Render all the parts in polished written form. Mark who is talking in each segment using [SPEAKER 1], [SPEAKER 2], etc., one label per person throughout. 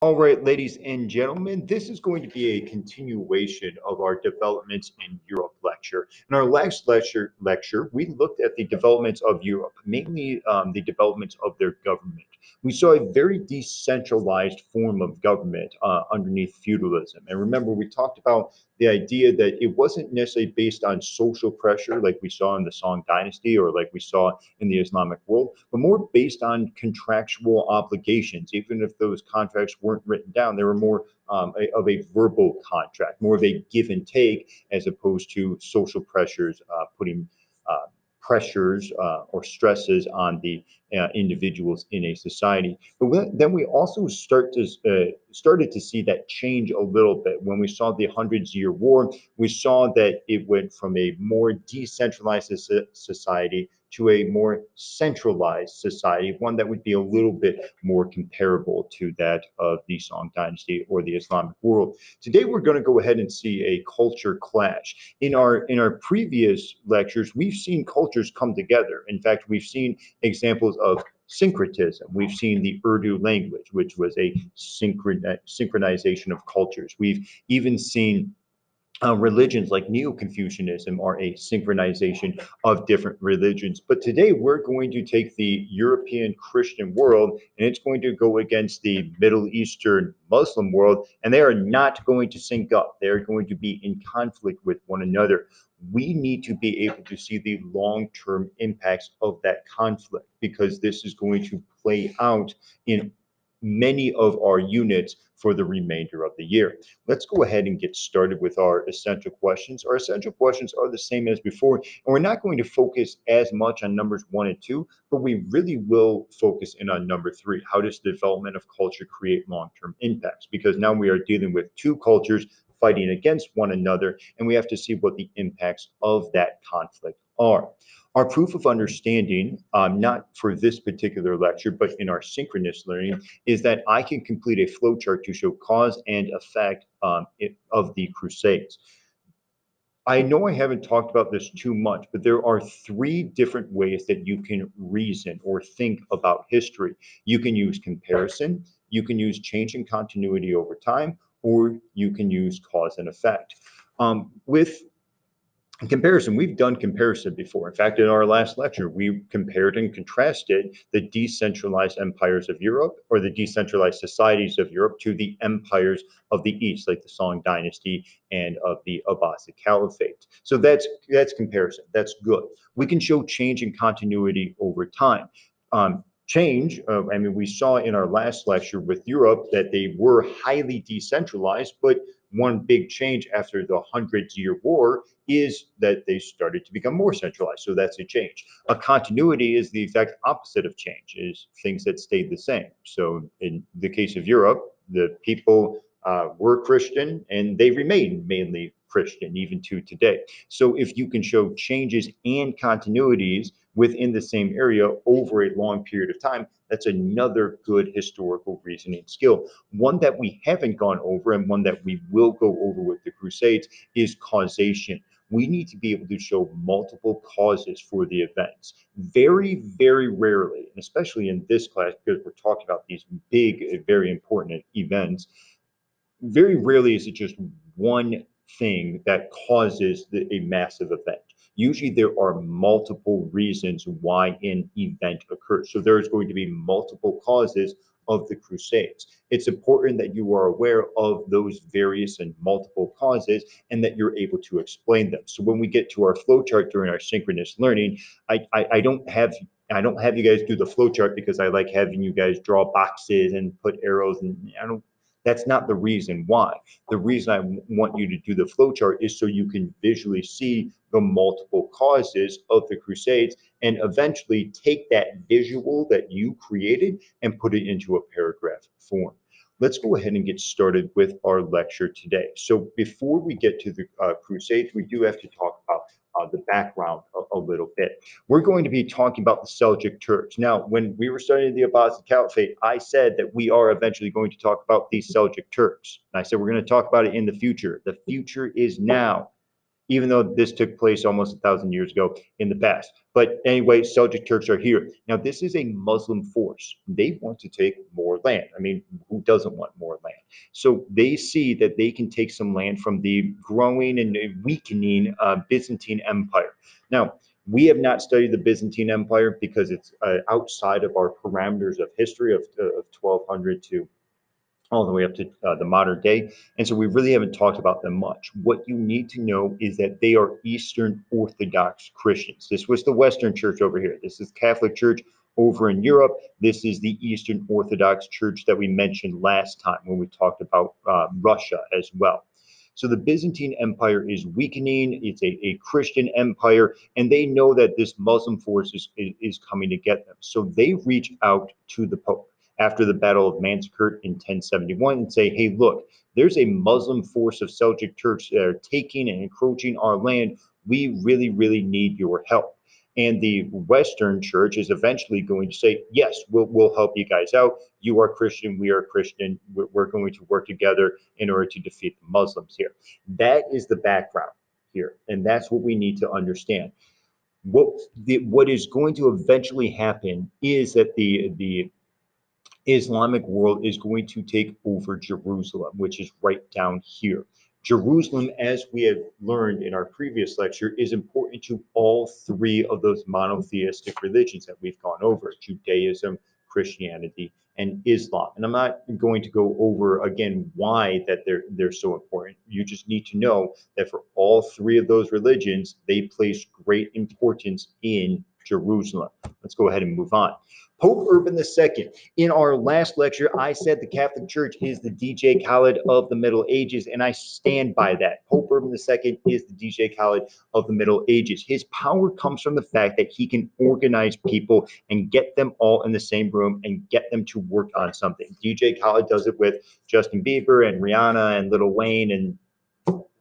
[SPEAKER 1] All right, ladies and gentlemen, this is going to be a continuation of our developments in Europe lecture. In our last lecture, we looked at the developments of Europe, mainly the developments of their government. We saw a very decentralized form of government underneath feudalism. And remember, we talked about the idea that it wasn't necessarily based on social pressure like we saw in the Song Dynasty or like we saw in the Islamic world, but more based on contractual obligations. Even if those contracts weren't written down, they were more of a verbal contract, more of a give and take, as opposed to social pressures putting uh, pressures or stresses on the individuals in a society. But then we also started to see that change a little bit when we saw the Hundreds Year War. We saw that it went from a more decentralized society to a more centralized society, one that would be a little bit more comparable to that of the Song Dynasty or the Islamic world. Today, we're going to go ahead and see a culture clash. In our previous lectures, we've seen cultures come together. In fact, we've seen examples of syncretism. We've seen the Urdu language, which was a synchronization of cultures. We've even seen religions like Neo-Confucianism are a synchronization of different religions. But today we're going to take the European Christian world and it's going to go against the Middle Eastern Muslim world, and they are not going to sync up. They're going to be in conflict with one another. We need to be able to see the long-term impacts of that conflict because this is going to play out in many of our units for the remainder of the year. Let's go ahead and get started with our essential questions. Our essential questions are the same as before, and we're not going to focus as much on numbers 1 and 2, but we really will focus in on number 3. How does the development of culture create long-term impacts? Because now we are dealing with two cultures fighting against one another, and we have to see what the impacts of that conflict are. Our proof of understanding, not for this particular lecture, but in our synchronous learning, is that I can complete a flowchart to show cause and effect of the Crusades. I know I haven't talked about this too much, but there are three different ways that you can reason or think about history. You can use comparison, you can use change in continuity over time, or you can use cause and effect. With comparison, we've done comparison before. In fact, in our last lecture, we compared and contrasted the decentralized empires of Europe or the decentralized societies of Europe to the empires of the East, like the Song Dynasty and of the Abbasid Caliphate. So that's comparison. That's good. We can show change and continuity over time. We saw in our last lecture with Europe that they were highly decentralized, but one big change after the Hundreds Year War is that they started to become more centralized. So that's a change. A continuity is the exact opposite of change, is things that stayed the same. So in the case of Europe, the people were Christian and they remain mainly Christian even to today. So if you can show changes and continuities within the same area over a long period of time, that's another good historical reasoning skill. One that we haven't gone over and one that we will go over with the Crusades is causation. We need to be able to show multiple causes for the events. Very, very rarely, and especially in this class, because we're talking about these big, very important events, very rarely is it just one thing that causes a massive event. Usually there are multiple reasons why an event occurs. So there's going to be multiple causes of the Crusades. It's important that you are aware of those various and multiple causes and that you're able to explain them. So when we get to our flowchart during our synchronous learning, I don't have you guys do the flowchart because I like having you guys draw boxes and put arrows, and I don't that's not the reason why. The reason I want you to do the flowchart is so you can visually see the multiple causes of the Crusades and eventually take that visual that you created and put it into a paragraph form. Let's go ahead and get started with our lecture today. So before we get to the Crusades, we do have to talk about the background a little bit. We're going to be talking about the Seljuk Turks. Now, when we were studying the Abbasid Caliphate, I said that we are eventually going to talk about the Seljuk Turks. And I said we're going to talk about it in the future. The future is now, even though this took place almost 1,000 years ago in the past. But anyway, Seljuk Turks are here. Now, this is a Muslim force. They want to take more land. I mean, who doesn't want more land? So they see that they can take some land from the growing and weakening Byzantine Empire. Now, we have not studied the Byzantine Empire because it's outside of our parameters of history of 1200 to all the way up to the modern day. And so we really haven't talked about them much. What you need to know is that they are Eastern Orthodox Christians. This was the Western Church over here. This is Catholic Church over in Europe. This is the Eastern Orthodox Church that we mentioned last time when we talked about Russia as well. So the Byzantine Empire is weakening. It's a Christian empire, and they know that this Muslim force is coming to get them. So they reach out to the Pope after the Battle of Manzikert in 1071 and say, hey, look, there's a Muslim force of Seljuk Turks that are taking and encroaching our land. We really, really need your help. And the Western Church is eventually going to say, yes, we'll help you guys out. You are Christian, we are Christian. We're going to work together in order to defeat the Muslims here. That is the background here, and that's what we need to understand. What is going to eventually happen is that the Islamic world is going to take over Jerusalem, which is right down here. Jerusalem, as we have learned in our previous lecture, is important to all three of those monotheistic religions that we've gone over: Judaism, Christianity, and Islam. And I'm not going to go over again why that they're so important. You just need to know that for all three of those religions, they place great importance in Jerusalem. Let's go ahead and move on. Pope Urban II. In our last lecture, I said the Catholic Church is the DJ Khaled of the Middle Ages, and I stand by that. Pope Urban II is the DJ Khaled of the Middle Ages. His power comes from the fact that he can organize people and get them all in the same room and get them to work on something. DJ Khaled does it with Justin Bieber and Rihanna and Lil Wayne and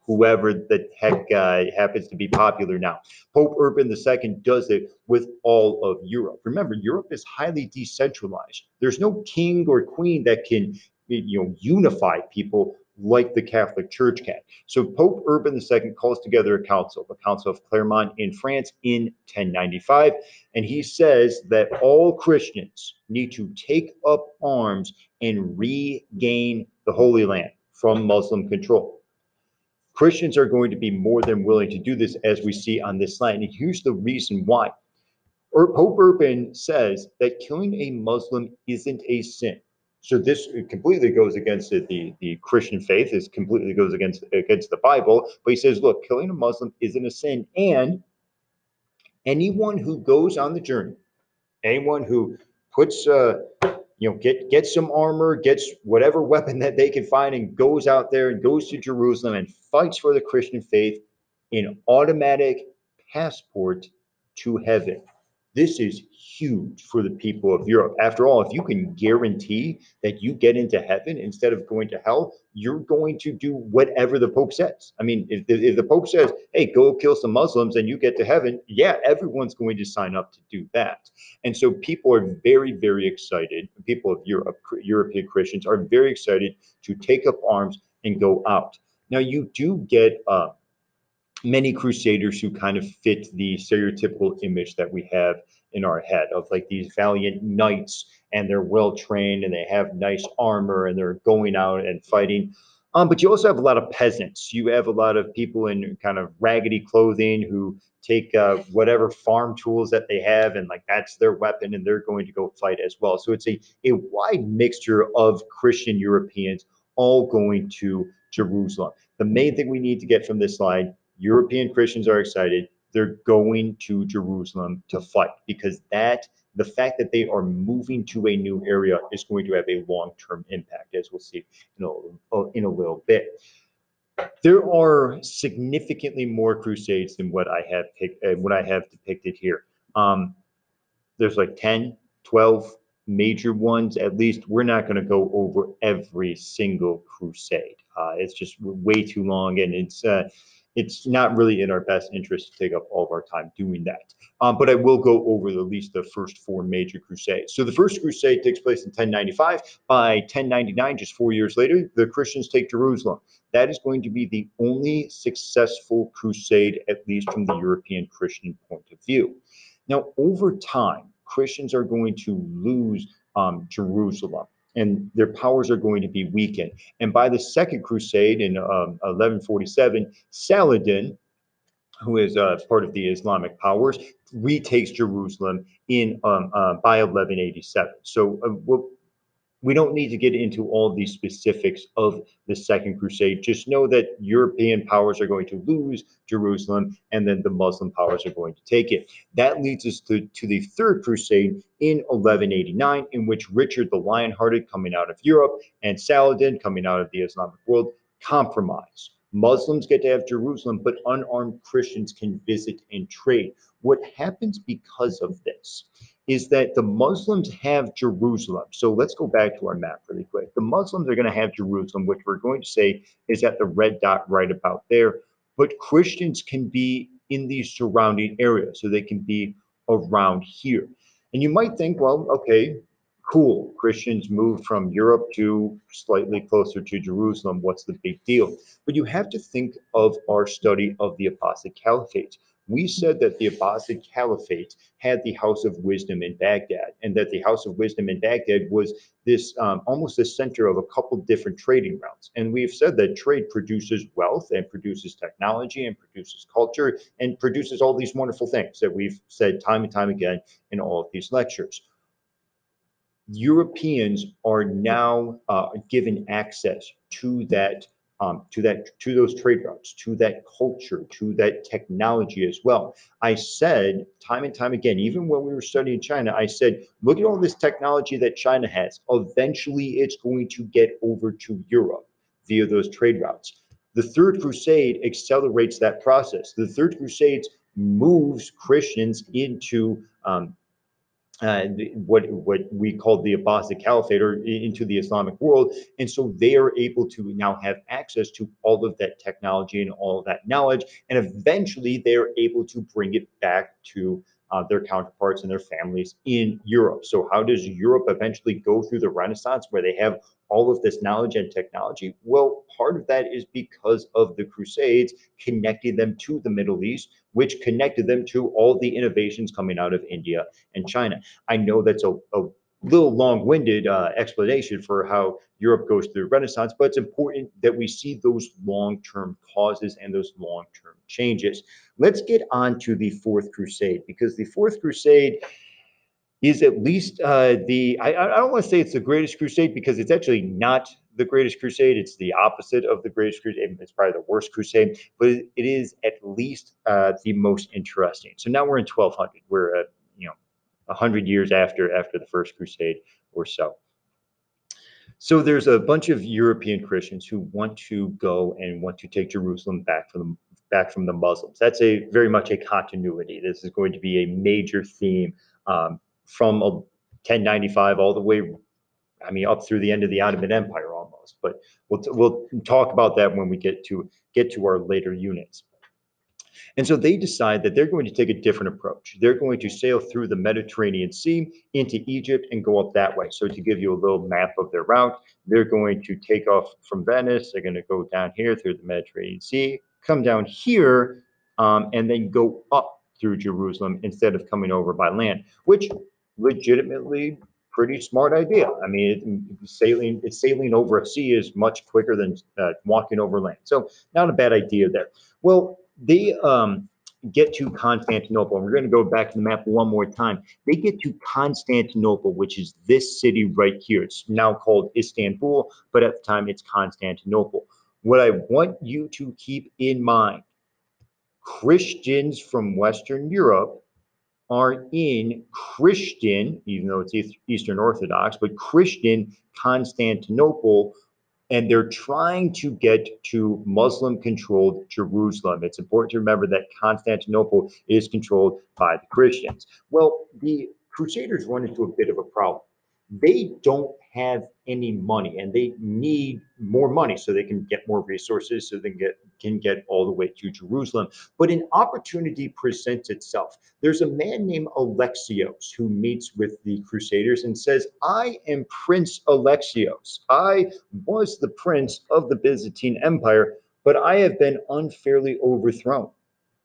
[SPEAKER 1] whoever the heck happens to be popular now. Pope Urban II does it with all of Europe. Remember, Europe is highly decentralized. There's no king or queen that can, unify people like the Catholic Church can. So Pope Urban II calls together a council, the Council of Clermont in France in 1095, and he says that all Christians need to take up arms and regain the Holy Land from Muslim control. Christians are going to be more than willing to do this, as we see on this slide. And here's the reason why. Pope Urban says that killing a Muslim isn't a sin. So this completely goes against the Christian faith. This completely goes against the Bible. But he says, look, killing a Muslim isn't a sin. And anyone who goes on the journey, anyone who puts gets some armor, gets whatever weapon that they can find, and goes out there and goes to Jerusalem and fights for the Christian faith, an automatic passport to heaven. This is huge for the people of Europe. After all, if you can guarantee that you get into heaven instead of going to hell, you're going to do whatever the Pope says. I mean, if the Pope says, hey, go kill some Muslims and you get to heaven, yeah, everyone's going to sign up to do that. And so people are very, very excited. People of Europe, European Christians are very excited to take up arms and go out. Now, you do get many crusaders who kind of fit the stereotypical image that we have in our head of like these valiant knights, and they're well trained and they have nice armor and they're going out and fighting. But you also have a lot of peasants. You have a lot of people in kind of raggedy clothing who take whatever farm tools that they have, and like that's their weapon, and they're going to go fight as well. So it's a wide mixture of Christian Europeans all going to Jerusalem. The main thing we need to get from this slide: European Christians are excited. They're going to Jerusalem to fight, because the fact that they are moving to a new area is going to have a long-term impact, as we'll see in a little bit. There are significantly more crusades than what I have depicted here. There's like 10, 12 major ones at least. We're not going to go over every single crusade. It's just way too long, and it's not really in our best interest to take up all of our time doing that. But I will go over at least the first four major crusades. So the first crusade takes place in 1095. By 1099, just 4 years later, the Christians take Jerusalem. That is going to be the only successful crusade, at least from the European Christian point of view. Now, over time, Christians are going to lose Jerusalem, and their powers are going to be weakened. And by the Second Crusade in 1147, Saladin, who is part of the Islamic powers, retakes Jerusalem in by 1187. So we don't need to get into all the specifics of the Second Crusade. Just know that European powers are going to lose Jerusalem, and then the Muslim powers are going to take it. That leads us to the Third Crusade in 1189, in which Richard the Lionhearted, coming out of Europe, and Saladin, coming out of the Islamic world, compromise. Muslims get to have Jerusalem, but unarmed Christians can visit and trade. What happens because of this is that the Muslims have Jerusalem. So let's go back to our map really quick. The Muslims are going to have Jerusalem, which we're going to say is at the red dot right about there. But Christians can be in these surrounding areas, so they can be around here. And you might think, well, okay, cool. Christians moved from Europe to slightly closer to Jerusalem. What's the big deal? But you have to think of our study of the Apostate Caliphate. We said that the Abbasid Caliphate had the House of Wisdom in Baghdad, and that the House of Wisdom in Baghdad was this almost the center of a couple different trading routes. And we've said that trade produces wealth and produces technology and produces culture and produces all these wonderful things that we've said time and time again in all of these lectures. Europeans are now given access to to those trade routes, to that culture, to that technology as well. I said time and time again, even when we were studying China, I said, look at all this technology that China has. Eventually, it's going to get over to Europe via those trade routes. The Third Crusade accelerates that process. The Third Crusade moves Christians into what we call the Abbasid Caliphate, or into the Islamic world, and so they are able to now have access to all of that technology and all of that knowledge, and eventually they are able to bring it back to their counterparts and their families in Europe. So how does Europe eventually go through the Renaissance where they have all of this knowledge and technology? Well, part of that is because of the Crusades connecting them to the Middle East, which connected them to all the innovations coming out of India and China. I know that's a little long-winded explanation for how Europe goes through Renaissance, but it's important that we see those long-term causes and those long-term changes. Let's get on to the Fourth Crusade, because the Fourth Crusade is at least I don't want to say it's the greatest crusade, because it's actually not the greatest crusade. It's the opposite of the greatest crusade. It's probably the worst crusade, but it is at least the most interesting. So now we're in 1200. We're 100 years after the first crusade or so. So there's a bunch of European Christians who want to go and want to take Jerusalem back from the Muslims. That's a very much a continuity. This is going to be a major theme from 1095 all the way, I mean, up through the end of the Ottoman Empire almost. But we'll talk about that when we get to our later units. And so they decide that they're going to take a different approach. They're going to sail through the Mediterranean Sea into Egypt and go up that way. So to give you a little map of their route, they're going to take off from Venice. They're going to go down here through the Mediterranean Sea, come down here, and then go up through Jerusalem instead of coming over by land, which legitimately pretty smart idea. I mean, sailing over a sea is much quicker than walking over land. So not a bad idea there. Well, they get to Constantinople, and we're going to go back to the map one more time. They get to Constantinople, which is this city right here. It's now called Istanbul, but at the time it's Constantinople. What I want you to keep in mind, Christians from Western Europe are in Christian, even though it's Eastern Orthodox, but Christian Constantinople, and they're trying to get to Muslim-controlled Jerusalem. It's important to remember that Constantinople is controlled by the Christians. Well, the Crusaders run into a bit of a problem. They don't have any money, and they need more money so they can get more resources, so they can get all the way to Jerusalem. But an opportunity presents itself. There's a man named Alexios who meets with the Crusaders and says, I am Prince Alexios. I was the prince of the Byzantine Empire, but I have been unfairly overthrown.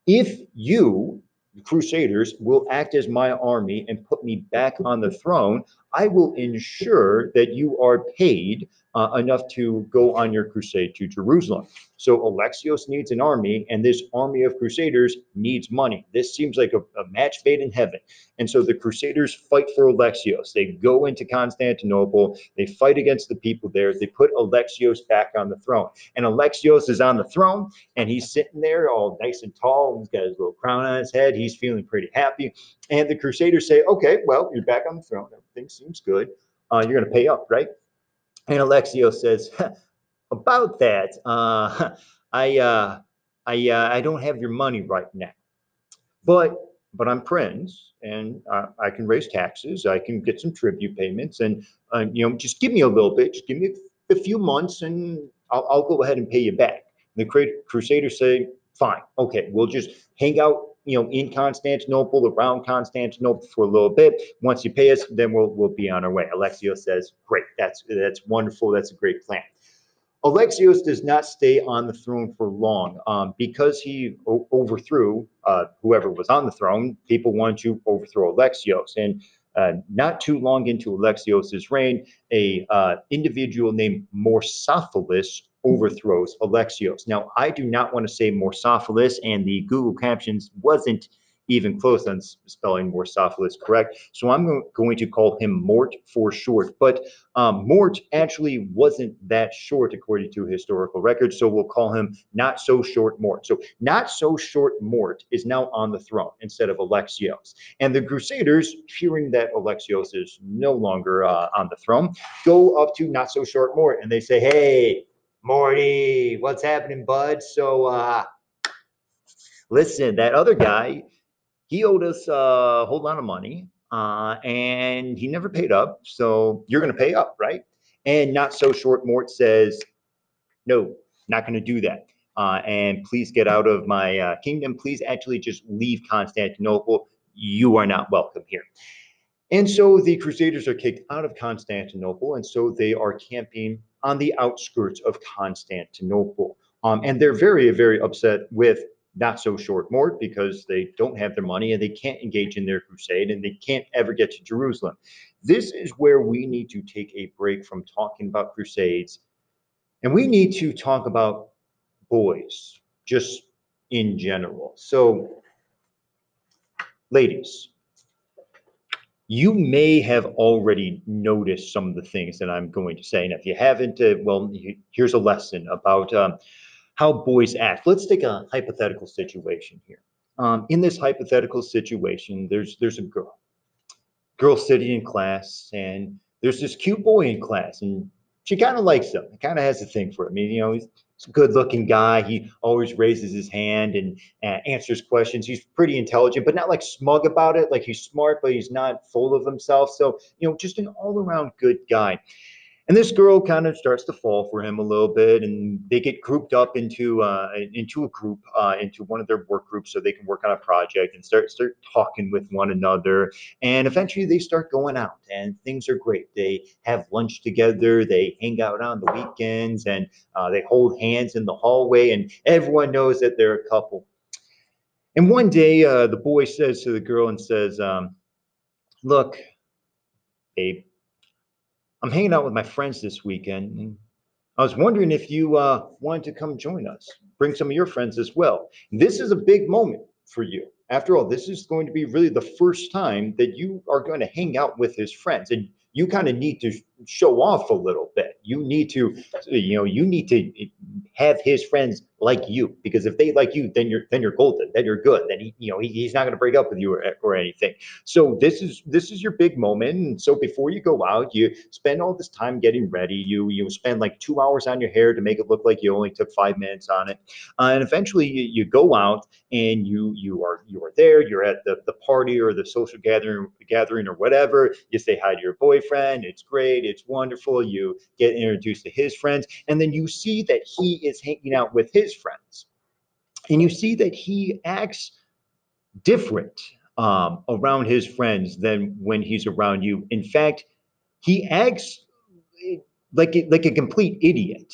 [SPEAKER 1] If you Crusaders will act as my army and put me back on the throne, I will ensure that you are paid enough to go on your crusade to Jerusalem. So Alexios needs an army, and this army of Crusaders needs money. This seems like a match made in heaven. And so the Crusaders fight for Alexios. They go into Constantinople, they fight against the people there, they put Alexios back on the throne. And Alexios is on the throne, and he's sitting there all nice and tall. He's got his little crown on his head. He's feeling pretty happy. And the Crusaders say, okay, well, you're back on the throne. Everything seems good. You're going to pay up, right? And Alexios says, about that, I don't have your money right now, but I'm friends, and I can raise taxes. I can get some tribute payments, and just give me a little bit. Just give me a few months, and I'll go ahead and pay you back. And the Crusaders say, fine, okay, we'll just hang out, in Constantinople, around Constantinople for a little bit. Once you pay us, then we'll be on our way. Alexios says, great, that's wonderful. That's a great plan. Alexios does not stay on the throne for long because he overthrew whoever was on the throne. People wanted to overthrow Alexios, and not too long into Alexios's reign, a individual named Morsophilus overthrows Alexios. Now, I do not want to say Morsophilus, and the Google captions wasn't even close on spelling Morsophilus correct. So I'm going to call him Mort for short. But Mort actually wasn't that short according to historical records. So we'll call him Not So Short Mort. So Not So Short Mort is now on the throne instead of Alexios. And the Crusaders, hearing that Alexios is no longer on the throne, go up to Not So Short Mort and they say, hey, Morty, what's happening, bud? So listen, that other guy, he owed us a whole lot of money, and he never paid up. So you're going to pay up, right? And Not So Short Mort says, no, not going to do that. And please get out of my kingdom. Please actually just leave Constantinople. You are not welcome here. And so the Crusaders are kicked out of Constantinople, and so they are camping on the outskirts of Constantinople. And they're very, very upset with Not So Short Mort because they don't have their money and they can't engage in their crusade and they can't ever get to Jerusalem. This is where we need to take a break from talking about crusades, and we need to talk about boys just in general. So, ladies, you may have already noticed some of the things that I'm going to say. And if you haven't, well, here's a lesson about how boys act. Let's take a hypothetical situation here. In this hypothetical situation, there's a girl sitting in class, and there's this cute boy in class, and she kind of likes him. Kind of has a thing for him. I mean, he's a good-looking guy. He always raises his hand and answers questions. He's pretty intelligent, but not like smug about it. Like he's smart, but he's not full of himself. So, just an all-around good guy. And this girl kind of starts to fall for him a little bit, and they get grouped up into a group, into one of their work groups, so they can work on a project and start talking with one another. And eventually, they start going out, and things are great. They have lunch together, they hang out on the weekends, and they hold hands in the hallway, and everyone knows that they're a couple. And one day, the boy says to the girl and says, "Look, babe, I'm hanging out with my friends this weekend, and I was wondering if you wanted to come join us. Bring some of your friends as well. This is a big moment for you. After all, this is going to be really the first time that you are going to hang out with his friends, and you kind of need to show off a little bit. You need to, you need to have his friends like you, because if they like you, then you're golden, then you're good. Then he's not going to break up with you or anything. So this is your big moment. And so before you go out, you spend all this time getting ready. You spend like 2 hours on your hair to make it look like you only took 5 minutes on it, and eventually you go out and you are there. You're at the party or the social gathering or whatever. You say hi to your boyfriend. It's great. It's wonderful. You get introduced to his friends, and then you see that he is hanging out with his friends, and you see that he acts different around his friends than when he's around you. In fact, he acts like a complete idiot.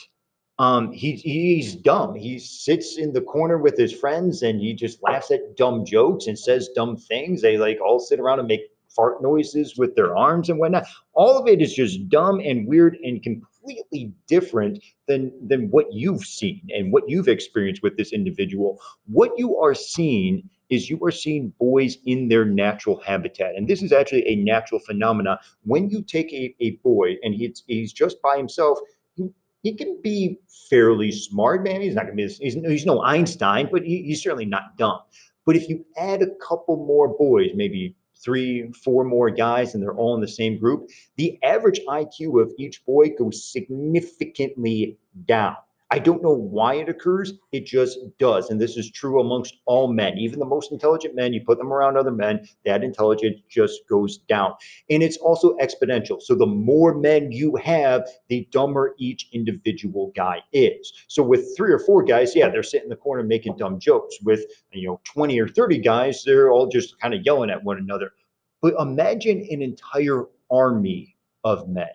[SPEAKER 1] He's dumb. He sits in the corner with his friends and he just laughs at dumb jokes and says dumb things. They like all sit around and make fart noises with their arms and whatnot. All of it is just dumb and weird and completely different than what you've seen and what you've experienced with this individual. What you are seeing is you are seeing boys in their natural habitat. And this is actually a natural phenomena. When you take a boy and he's just by himself, he can be fairly smart, man. He's not going to be, he's no Einstein, but he's certainly not dumb. But if you add a couple more boys, maybe three, four more guys, and they're all in the same group, the average IQ of each boy goes significantly down. I don't know why it occurs. It just does. And this is true amongst all men. Even the most intelligent men, you put them around other men, that intelligence just goes down. And it's also exponential. So the more men you have, the dumber each individual guy is. So with three or four guys, yeah, they're sitting in the corner making dumb jokes. With 20 or 30 guys, they're all just kind of yelling at one another. But imagine an entire army of men.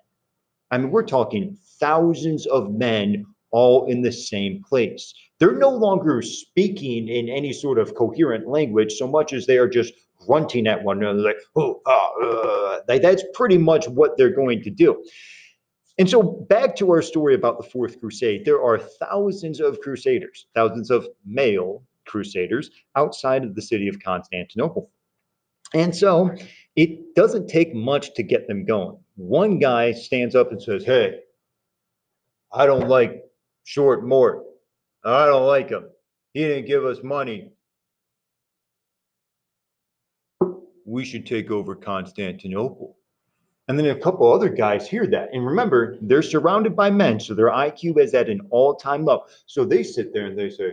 [SPEAKER 1] I mean, we're talking thousands of men all in the same place. They're no longer speaking in any sort of coherent language so much as they are just grunting at one another, like, oh, that's pretty much what they're going to do. And so back to our story about the Fourth Crusade, there are thousands of crusaders, thousands of male crusaders outside of the city of Constantinople. And so it doesn't take much to get them going. One guy stands up and says, hey, I don't like Short Mort. I don't like him. He didn't give us money. We should take over Constantinople. And then a couple other guys hear that. And remember, they're surrounded by men, so their IQ is at an all-time low. So they sit there and they say,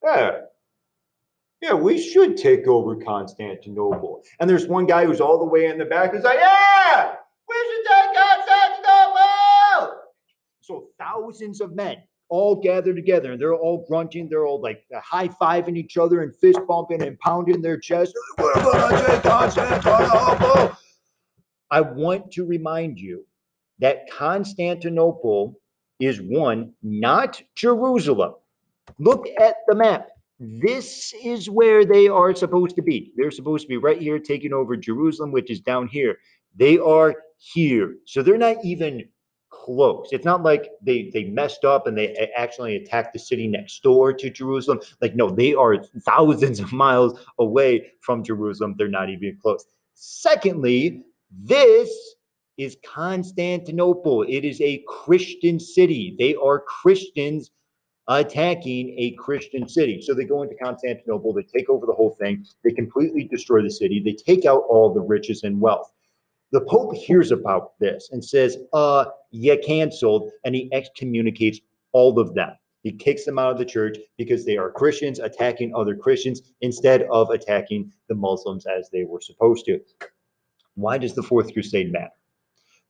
[SPEAKER 1] yeah, yeah, we should take over Constantinople. And there's one guy who's all the way in the back who's like, yeah, we should take Constantinople. So thousands of men all gather together and they're all grunting. They're all like high-fiving each other and fist bumping and pounding their chest. We're going to take Constantinople. I want to remind you that Constantinople is one, not Jerusalem. Look at the map. This is where they are supposed to be. They're supposed to be right here taking over Jerusalem, which is down here. They are here. So they're not even close. It's not like they messed up and they actually attacked the city next door to Jerusalem. Like, no, they are thousands of miles away from Jerusalem. They're not even close. Secondly, this is Constantinople. It is a Christian city. They are Christians attacking a Christian city. So they go into Constantinople, they take over the whole thing, they completely destroy the city, they take out all the riches and wealth. The Pope hears about this and says, you canceled, and he excommunicates all of them. He kicks them out of the church because they are Christians attacking other Christians instead of attacking the Muslims as they were supposed to. Why does the Fourth Crusade matter?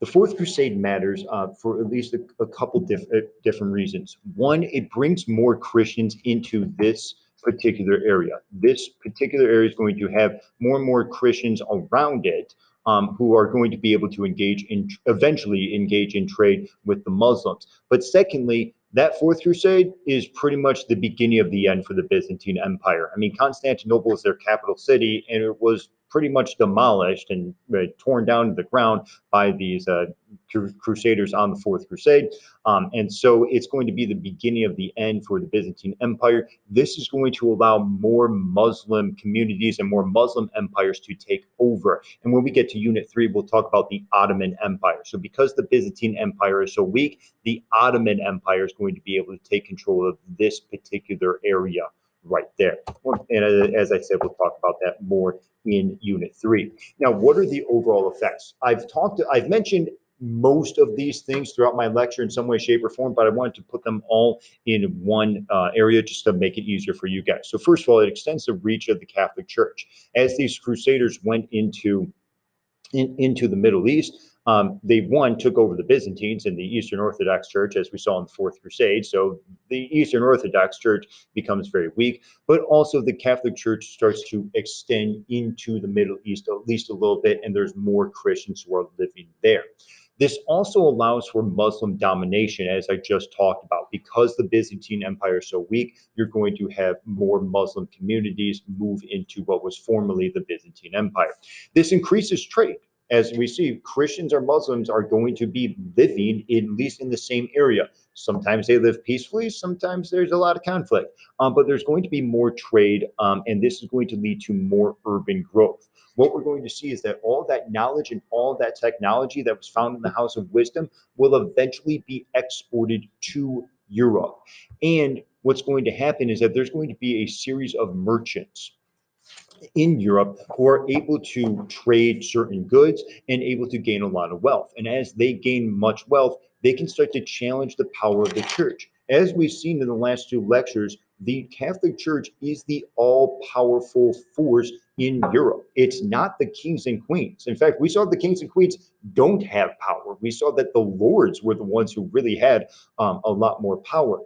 [SPEAKER 1] The Fourth Crusade matters for at least a couple different reasons. One, it brings more Christians into this particular area. This particular area is going to have more and more Christians around it who are going to be able to eventually engage in trade with the Muslims. But secondly, that Fourth Crusade is pretty much the beginning of the end for the Byzantine Empire. I mean, Constantinople is their capital city, and it was pretty much demolished and torn down to the ground by these crusaders on the Fourth Crusade. And so it's going to be the beginning of the end for the Byzantine Empire. This is going to allow more Muslim communities and more Muslim empires to take over. And when we get to Unit 3, we'll talk about the Ottoman Empire. So because the Byzantine Empire is so weak, the Ottoman Empire is going to be able to take control of this particular area right there. And as I said, we'll talk about that more in Unit 3. Now, what are the overall effects? I've mentioned most of these things throughout my lecture in some way, shape, or form, but I wanted to put them all in one area just to make it easier for you guys. So first of all, it extends the reach of the Catholic Church. As these crusaders went into the Middle East, they took over the Byzantines and the Eastern Orthodox Church, as we saw in the Fourth Crusade. So the Eastern Orthodox Church becomes very weak, but also the Catholic Church starts to extend into the Middle East at least a little bit, and there's more Christians who are living there. This also allows for Muslim domination, as I just talked about. Because the Byzantine Empire is so weak, you're going to have more Muslim communities move into what was formerly the Byzantine Empire. This increases trade. As we see, Christians or Muslims are going to be living at least in the same area. Sometimes they live peacefully, sometimes there's a lot of conflict, but there's going to be more trade, and this is going to lead to more urban growth. What we're going to see is that all that knowledge and all that technology that was found in the House of Wisdom will eventually be exported to Europe. And what's going to happen is that there's going to be a series of merchants in Europe who are able to trade certain goods and able to gain a lot of wealth. And as they gain much wealth, they can start to challenge the power of the church. As we've seen in the last two lectures, the Catholic Church is the all-powerful force in Europe. It's not the kings and queens. In fact, we saw the kings and queens don't have power. We saw that the lords were the ones who really had a lot more power,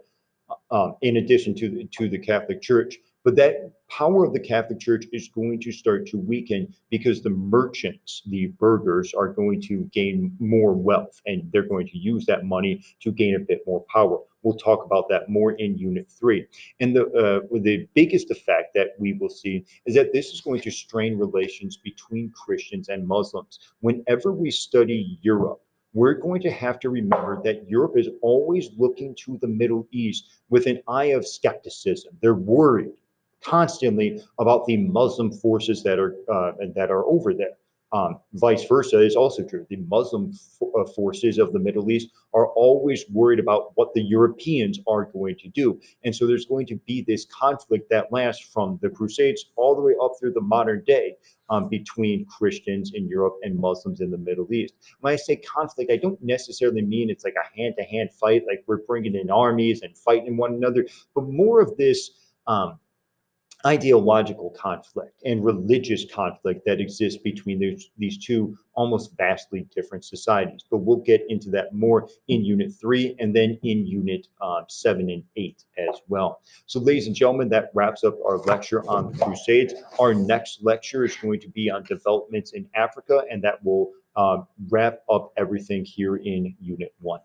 [SPEAKER 1] in addition to the Catholic Church. But that power of the Catholic Church is going to start to weaken because the merchants, the burghers, are going to gain more wealth, and they're going to use that money to gain a bit more power. We'll talk about that more in Unit 3. And the biggest effect that we will see is that this is going to strain relations between Christians and Muslims. Whenever we study Europe, we're going to have to remember that Europe is always looking to the Middle East with an eye of skepticism. They're worried constantly about the Muslim forces that are over there. Vice versa is also true. The Muslim forces of the Middle East are always worried about what the Europeans are going to do. And so there's going to be this conflict that lasts from the Crusades all the way up through the modern day, between Christians in Europe and Muslims in the Middle East. When I say conflict, I don't necessarily mean it's like a hand-to-hand fight, like we're bringing in armies and fighting one another, but more of this ideological conflict and religious conflict that exists between these two almost vastly different societies. But we'll get into that more in Unit 3 and then in Unit 7 and 8 as well. So ladies and gentlemen, that wraps up our lecture on the Crusades. Our next lecture is going to be on developments in Africa, and that will wrap up everything here in Unit 1.